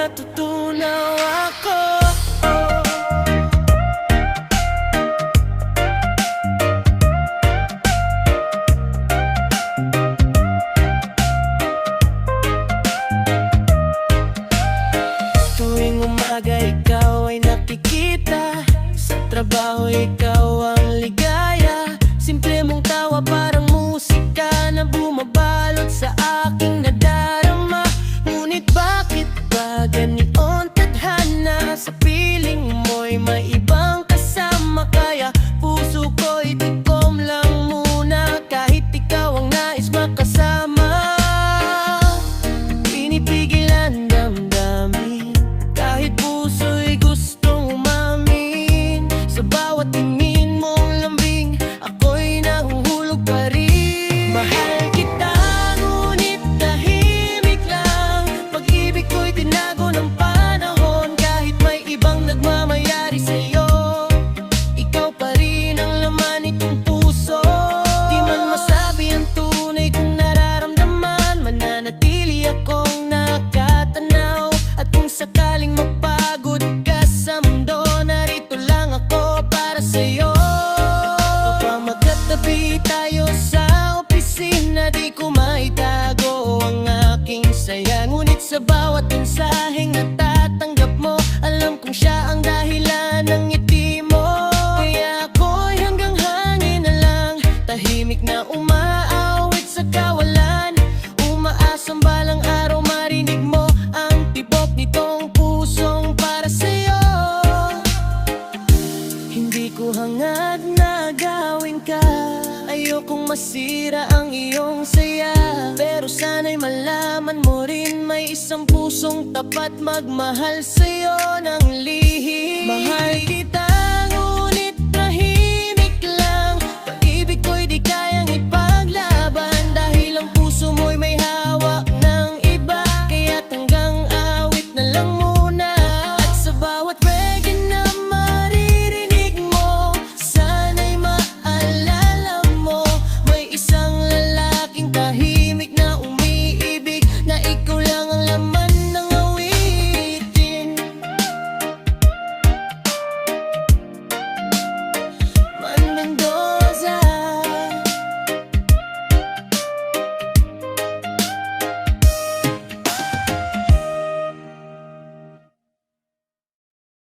natutunaw ako. Tuwing umaga ikaw ay nakikita, sa trabaho ikaw ang ligaya. Simple mong tawa parang musika na bumabalot sa aking nadarama. Ngunit bakit ba ganoon tadhana? Sa piling mo'y may ibang kasama, kaya puso ko'y tikom lang muna kahit ikaw ang nais makasama. Pinipigil ang damdamin kahit puso'y gustong umamin. Sa bawat tingin mong lambing, ako'y nahuhulog pa rin. Mahal kita, ngunit tahimik lang. Pag-ibig ko'y tinago ng panahon. Kahit may ibang nagmamayari sa'yo, ikaw pa rin ang laman nitong puso. Di man masabi ang tunay kong nararamdaman, mananatili akong nakatanaw. At kung sakaling mapagod ka sa mundo, narito lang ako para sa'yo. Magkatabi tayo sa opisina, di ko maitago ang aking saya. Ngunit sa bawat mensaheng natatanggap mo, alam kong siya ang dahilan ng ngiti mo. Kaya ako'y hanggang hangin na lang, tahimik na umaawit sa kawalan. Umaasang balang araw marinig mo ang tibok nitong pusong para sa'yo. Hindi ko hangad na gawin ka, ayokong masira ang iyong saya. Pero sana'y malaman mo rin, may isang pusong tapat magmahal sa'yo ng